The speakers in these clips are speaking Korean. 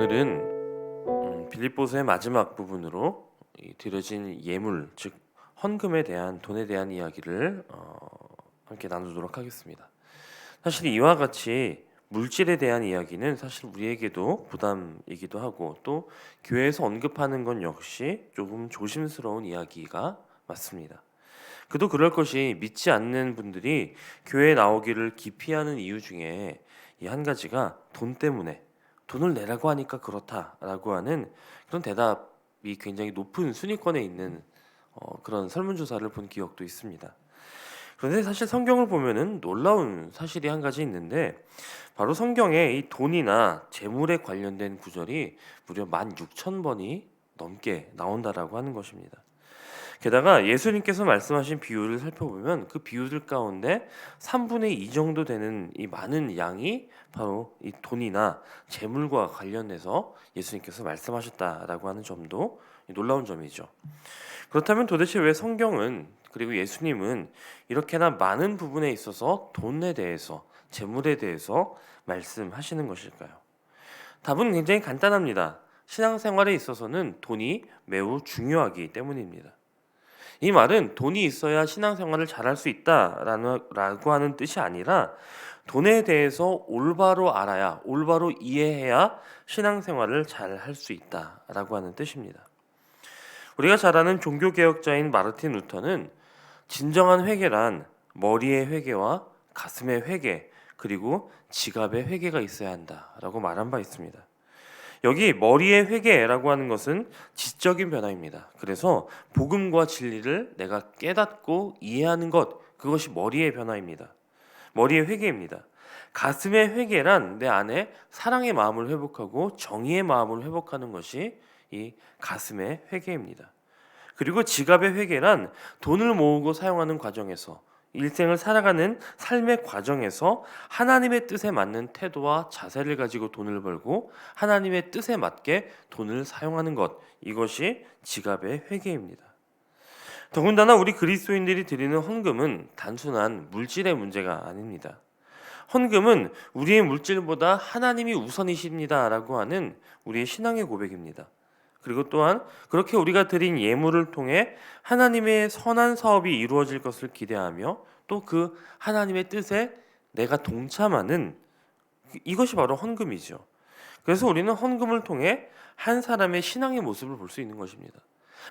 오늘은 빌립보서의 마지막 부분으로 드려진 예물, 즉 헌금에 대한 돈에 대한 이야기를 함께 나누도록 하겠습니다. 사실 이와 같이 물질에 대한 이야기는 사실 우리에게도 부담이기도 하고 또 교회에서 언급하는 건 역시 조금 조심스러운 이야기가 맞습니다. 그도 그럴 것이 믿지 않는 분들이 교회에 나오기를 기피하는 이유 중에 이 한 가지가 돈 때문에 돈을 내라고 하니까 그렇다라고 하는 그런 대답이 굉장히 높은 순위권에 있는 그런 설문조사를 본 기억도 있습니다. 그런데 사실 성경을 보면은 놀라운 사실이 한 가지 있는데 바로 성경에 이 돈이나 재물에 관련된 구절이 무려 16,000번이 넘게 나온다라고 하는 것입니다. 게다가 예수님께서 말씀하신 비유를 살펴보면 그 비유들 가운데 3분의 2 정도 되는 이 많은 양이 바로 이 돈이나 재물과 관련해서 예수님께서 말씀하셨다라고 하는 점도 놀라운 점이죠. 그렇다면 도대체 왜 성경은 그리고 예수님은 이렇게나 많은 부분에 있어서 돈에 대해서 재물에 대해서 말씀하시는 것일까요? 답은 굉장히 간단합니다. 신앙생활에 있어서는 돈이 매우 중요하기 때문입니다. 이 말은 돈이 있어야 신앙생활을 잘할 수 있다라고 하는 뜻이 아니라 돈에 대해서 올바로 알아야, 올바로 이해해야 신앙생활을 잘 할 수 있다라고 하는 뜻입니다. 우리가 잘 아는 종교개혁자인 마르틴 루터는 진정한 회개란 머리의 회개와 가슴의 회개, 그리고 지갑의 회개가 있어야 한다라고 말한 바 있습니다. 여기 머리의 회개라고 하는 것은 지적인 변화입니다. 그래서 복음과 진리를 내가 깨닫고 이해하는 것, 그것이 머리의 변화입니다. 머리의 회개입니다. 가슴의 회개란 내 안에 사랑의 마음을 회복하고 정의의 마음을 회복하는 것이 이 가슴의 회개입니다. 그리고 지갑의 회개란 돈을 모으고 사용하는 과정에서 일생을 살아가는 삶의 과정에서 하나님의 뜻에 맞는 태도와 자세를 가지고 돈을 벌고 하나님의 뜻에 맞게 돈을 사용하는 것, 이것이 지갑의 회개입니다. 더군다나 우리 그리스도인들이 드리는 헌금은 단순한 물질의 문제가 아닙니다. 헌금은 우리의 물질보다 하나님이 우선이십니다라고 하는 우리의 신앙의 고백입니다. 그리고 또한 그렇게 우리가 드린 예물을 통해 하나님의 선한 사업이 이루어질 것을 기대하며 또 그 하나님의 뜻에 내가 동참하는 이것이 바로 헌금이죠. 그래서 우리는 헌금을 통해 한 사람의 신앙의 모습을 볼 수 있는 것입니다.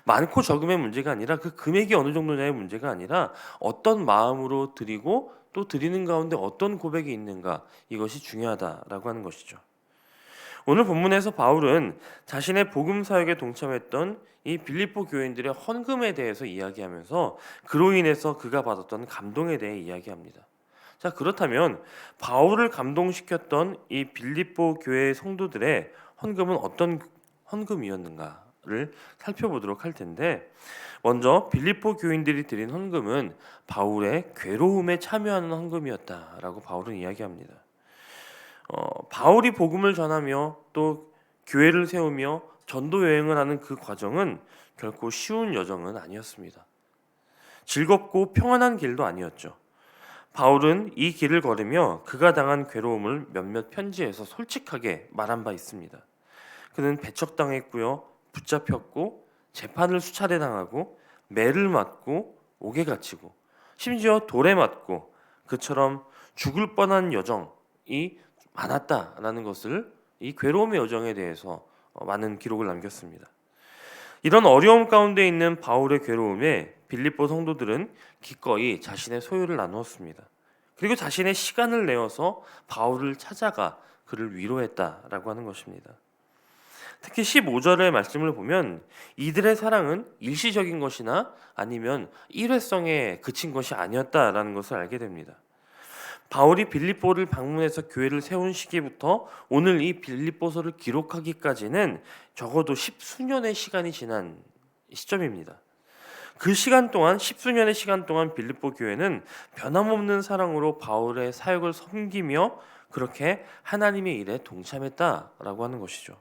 많고 적음의 문제가 아니라 그 금액이 어느 정도냐의 문제가 아니라 어떤 마음으로 드리고 또 드리는 가운데 어떤 고백이 있는가, 이것이 중요하다라고 하는 것이죠. 오늘 본문에서 바울은 자신의 복음 사역에 동참했던 이 빌립보 교인들의 헌금에 대해서 이야기하면서 그로 인해서 그가 받았던 감동에 대해 이야기합니다. 자, 그렇다면 바울을 감동시켰던 이 빌립보 교회 성도들의 헌금은 어떤 헌금이었는가를 살펴보도록 할 텐데, 먼저 빌립보 교인들이 드린 헌금은 바울의 괴로움에 참여하는 헌금이었다라고 바울은 이야기합니다. 바울이 복음을 전하며 또 교회를 세우며 전도 여행을 하는 그 과정은 결코 쉬운 여정은 아니었습니다. 즐겁고 평안한 길도 아니었죠. 바울은 이 길을 걸으며 그가 당한 괴로움을 몇몇 편지에서 솔직하게 말한 바 있습니다. 그는 배척당했고요, 붙잡혔고 재판을 수차례 당하고 매를 맞고 옥에 갇히고 심지어 돌에 맞고 그처럼 죽을 뻔한 여정이 많았다라는 것을 이 괴로움의 여정에 대해서 많은 기록을 남겼습니다. 이런 어려움 가운데 있는 바울의 괴로움에 빌립보 성도들은 기꺼이 자신의 소유를 나누었습니다. 그리고 자신의 시간을 내어서 바울을 찾아가 그를 위로했다라고 하는 것입니다. 특히 15절의 말씀을 보면 이들의 사랑은 일시적인 것이나 아니면 일회성에 그친 것이 아니었다라는 것을 알게 됩니다. 바울이 빌립보를 방문해서 교회를 세운 시기부터 오늘 이 빌립보서를 기록하기까지는 적어도 십수년의 시간이 지난 시점입니다. 그 시간 동안, 십수년의 시간 동안 빌립보 교회는 변함없는 사랑으로 바울의 사역을 섬기며 그렇게 하나님의 일에 동참했다라고 하는 것이죠.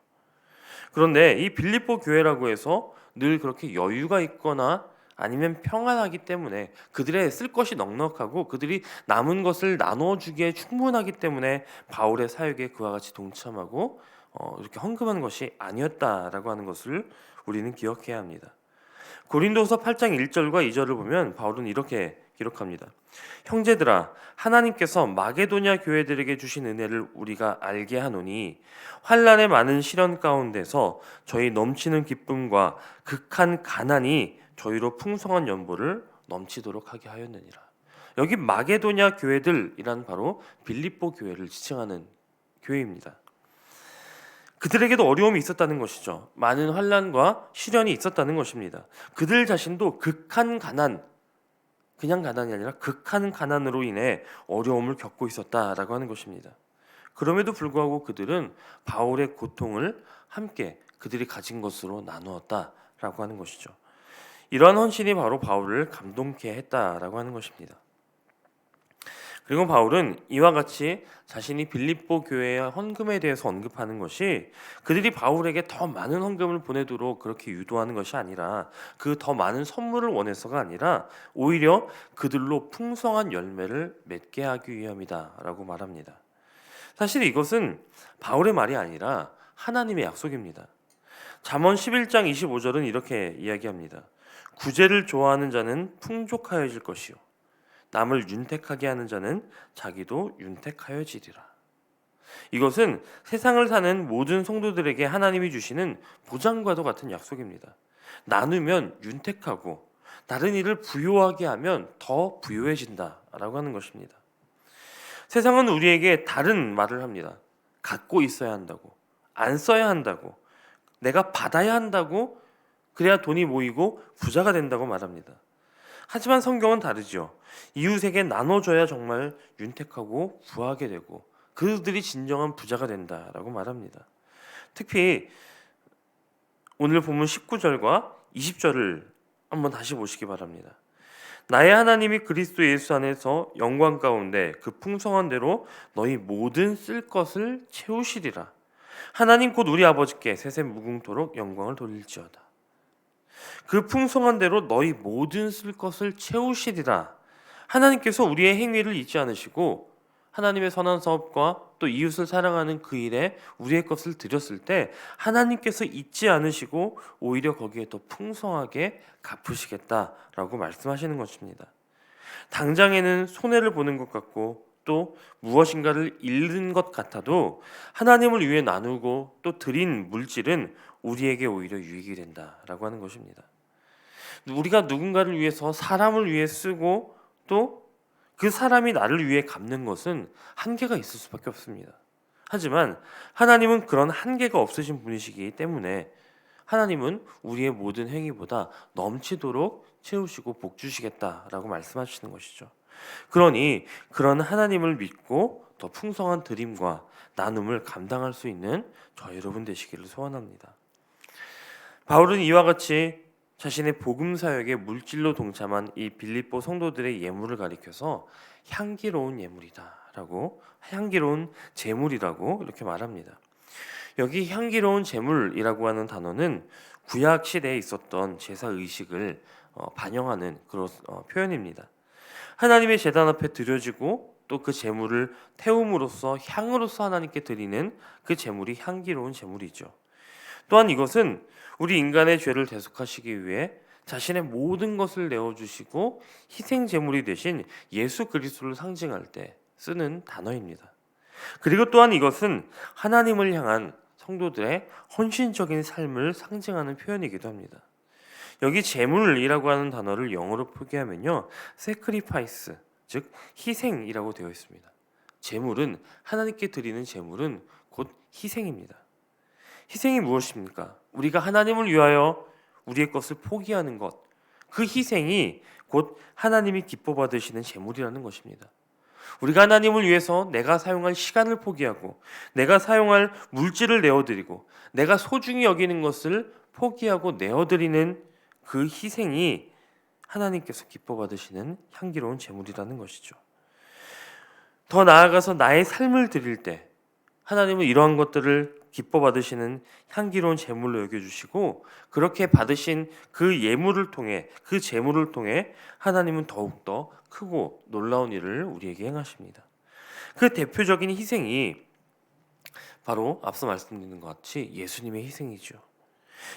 그런데 이 빌립보 교회라고 해서 늘 그렇게 여유가 있거나 아니면 평안하기 때문에 그들의 쓸 것이 넉넉하고 그들이 남은 것을 나눠주기에 충분하기 때문에 바울의 사역에 그와 같이 동참하고 이렇게 헌금한 것이 아니었다라고 하는 것을 우리는 기억해야 합니다. 고린도서 8장 1절과 2절을 보면 바울은 이렇게 기록합니다. 형제들아, 하나님께서 마게도냐 교회들에게 주신 은혜를 우리가 알게 하노니 환난의 많은 시련 가운데서 저희 넘치는 기쁨과 극한 가난이 저희로 풍성한 연보를 넘치도록 하게 하였느니라. 여기 마게도냐 교회들이란 바로 빌립보 교회를 지칭하는 교회입니다. 그들에게도 어려움이 있었다는 것이죠. 많은 환난과 시련이 있었다는 것입니다. 그들 자신도 극한 가난, 그냥 가난이 아니라 극한 가난으로 인해 어려움을 겪고 있었다라고 하는 것입니다. 그럼에도 불구하고 그들은 바울의 고통을 함께 그들이 가진 것으로 나누었다라고 하는 것이죠. 이러한 헌신이 바로 바울을 감동케 했다라고 하는 것입니다. 그리고 바울은 이와 같이 자신이 빌립보 교회의 헌금에 대해서 언급하는 것이 그들이 바울에게 더 많은 헌금을 보내도록 그렇게 유도하는 것이 아니라 그 더 많은 선물을 원해서가 아니라 오히려 그들로 풍성한 열매를 맺게 하기 위함이다라고 말합니다. 사실 이것은 바울의 말이 아니라 하나님의 약속입니다. 잠언 11장 25절은 이렇게 이야기합니다. 구제를 좋아하는 자는 풍족하여질 것이요 남을 윤택하게 하는 자는 자기도 윤택하여지리라. 이것은 세상을 사는 모든 성도들에게 하나님이 주시는 보장과도 같은 약속입니다. 나누면 윤택하고 다른 이를 부요하게 하면 더 부요해진다라고 하는 것입니다. 세상은 우리에게 다른 말을 합니다. 갖고 있어야 한다고, 안 써야 한다고, 내가 받아야 한다고, 그래야 돈이 모이고 부자가 된다고 말합니다. 하지만 성경은 다르죠. 이웃에게 나눠줘야 정말 윤택하고 부하게 되고 그들이 진정한 부자가 된다라고 말합니다. 특히 오늘 본문 19절과 20절을 한번 다시 보시기 바랍니다. 나의 하나님이 그리스도 예수 안에서 영광 가운데 그 풍성한 대로 너희 모든 쓸 것을 채우시리라. 하나님 곧 우리 아버지께 세세 무궁토록 영광을 돌릴지어다. 그 풍성한 대로 너희 모든 쓸 것을 채우시리라. 하나님께서 우리의 행위를 잊지 않으시고 하나님의 선한 사업과 또 이웃을 사랑하는 그 일에 우리의 것을 드렸을 때 하나님께서 잊지 않으시고 오히려 거기에 더 풍성하게 갚으시겠다라고 말씀하시는 것입니다. 당장에는 손해를 보는 것 같고 또 무엇인가를 잃는 것 같아도 하나님을 위해 나누고 또 드린 물질은 우리에게 오히려 유익이 된다라고 하는 것입니다. 우리가 누군가를 위해서 사람을 위해 쓰고 또 그 사람이 나를 위해 갚는 것은 한계가 있을 수밖에 없습니다. 하지만 하나님은 그런 한계가 없으신 분이시기 때문에 하나님은 우리의 모든 행위보다 넘치도록 채우시고 복 주시겠다라고 말씀하시는 것이죠. 그러니 그런 하나님을 믿고 더 풍성한 드림과 나눔을 감당할 수 있는 저 여러분 되시기를 소원합니다. 바울은 이와 같이 자신의 복음 사역에 물질로 동참한 이 빌립보 성도들의 예물을 가리켜서 향기로운 예물이다라고, 향기로운 제물이라고 이렇게 말합니다. 여기 향기로운 제물이라고 하는 단어는 구약 시대에 있었던 제사 의식을 반영하는 그런 표현입니다. 하나님의 제단 앞에 드려지고 또 그 제물을 태움으로써 향으로서 하나님께 드리는 그 제물이 향기로운 제물이죠. 또한 이것은 우리 인간의 죄를 대속하시기 위해 자신의 모든 것을 내어주시고 희생 제물이 되신 예수 그리스도를 상징할 때 쓰는 단어입니다. 그리고 또한 이것은 하나님을 향한 성도들의 헌신적인 삶을 상징하는 표현이기도 합니다. 여기 제물이라고 하는 단어를 영어로 표기하면요, sacrifice, 즉 희생이라고 되어 있습니다. 제물은, 하나님께 드리는 제물은 곧 희생입니다. 희생이 무엇입니까? 우리가 하나님을 위하여 우리의 것을 포기하는 것, 그 희생이 곧 하나님이 기뻐 받으시는 제물이라는 것입니다. 우리가 하나님을 위해서 내가 사용할 시간을 포기하고 내가 사용할 물질을 내어드리고 내가 소중히 여기는 것을 포기하고 내어드리는 그 희생이 하나님께서 기뻐 받으시는 향기로운 제물이라는 것이죠. 더 나아가서 나의 삶을 드릴 때 하나님은 이러한 것들을 기뻐 받으시는 향기로운 제물로 여겨주시고 그렇게 받으신 그 예물을 통해, 그 제물을 통해 하나님은 더욱더 크고 놀라운 일을 우리에게 행하십니다. 그 대표적인 희생이 바로 앞서 말씀드린 것 같이 예수님의 희생이죠.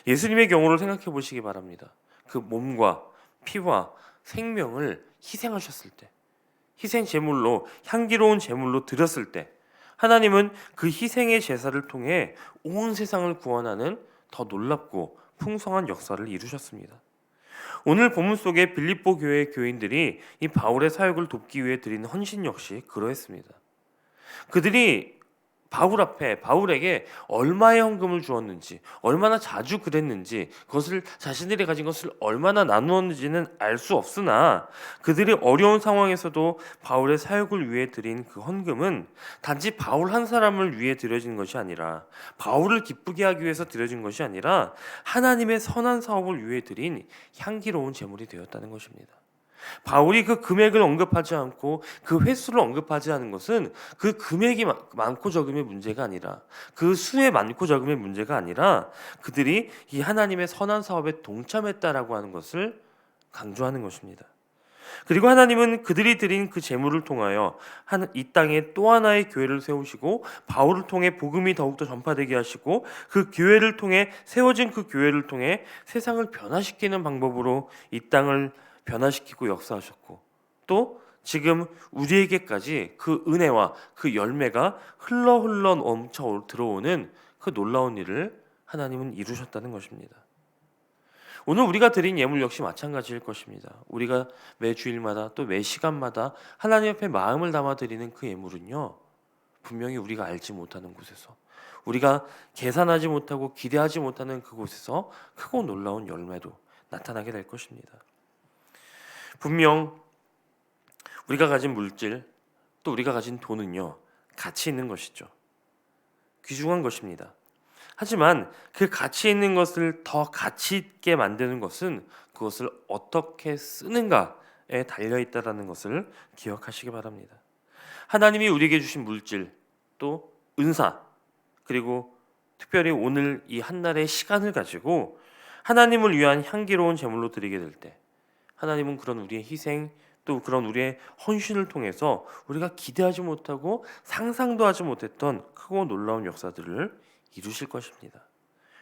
예수님의 경우를 생각해 보시기 바랍니다. 그 몸과 피와 생명을 희생하셨을 때, 희생 제물로 향기로운 제물로 드렸을 때 하나님은 그 희생의 제사를 통해 온 세상을 구원하는 더 놀랍고 풍성한 역사를 이루셨습니다. 오늘 본문 속에 빌립보 교회의 교인들이 이 바울의 사역을 돕기 위해 드린 헌신 역시 그러했습니다. 그들이 바울에게 얼마의 헌금을 주었는지, 얼마나 자주 그랬는지, 그것을 자신들이 가진 것을 얼마나 나누었는지는 알 수 없으나 그들이 어려운 상황에서도 바울의 사역을 위해 드린 그 헌금은 단지 바울 한 사람을 위해 드려진 것이 아니라, 바울을 기쁘게 하기 위해서 드려진 것이 아니라 하나님의 선한 사업을 위해 드린 향기로운 제물이 되었다는 것입니다. 바울이 그 금액을 언급하지 않고 그 횟수를 언급하지 않은 것은 그 금액이 많고 적음의 문제가 아니라, 그 수의 많고 적음의 문제가 아니라 그들이 이 하나님의 선한 사업에 동참했다라고 하는 것을 강조하는 것입니다. 그리고 하나님은 그들이 드린 그 제물을 통하여 이 땅에 또 하나의 교회를 세우시고 바울을 통해 복음이 더욱더 전파되게 하시고 그 교회를 통해 세워진 그 교회를 통해 세상을 변화시키는 방법으로 이 땅을 변화시키고 역사하셨고, 또 지금 우리에게까지 그 은혜와 그 열매가 흘러 넘쳐 들어오는 그 놀라운 일을 하나님은 이루셨다는 것입니다. 오늘 우리가 드린 예물 역시 마찬가지일 것입니다. 우리가 매 주일마다 또 매 시간마다 하나님 앞에 마음을 담아 드리는 그 예물은요, 분명히 우리가 알지 못하는 곳에서, 우리가 계산하지 못하고 기대하지 못하는 그곳에서 크고 놀라운 열매도 나타나게 될 것입니다. 분명 우리가 가진 물질, 또 우리가 가진 돈은요, 가치 있는 것이죠. 귀중한 것입니다. 하지만 그 가치 있는 것을 더 가치 있게 만드는 것은 그것을 어떻게 쓰는가에 달려 있다는 것을 기억하시기 바랍니다. 하나님이 우리에게 주신 물질, 또 은사, 그리고 특별히 오늘 이 한날의 시간을 가지고 하나님을 위한 향기로운 제물로 드리게 될 때, 하나님은 그런 우리의 희생, 또 그런 우리의 헌신을 통해서 우리가 기대하지 못하고 상상도 하지 못했던 크고 놀라운 역사들을 이루실 것입니다.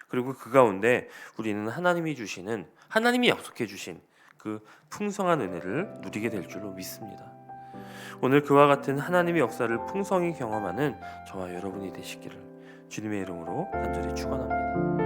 그리고 그 가운데 우리는 하나님이 약속해 주신 그 풍성한 은혜를 누리게 될 줄로 믿습니다. 오늘 그와 같은 하나님의 역사를 풍성히 경험하는 저와 여러분이 되시기를 주님의 이름으로 간절히 축원합니다.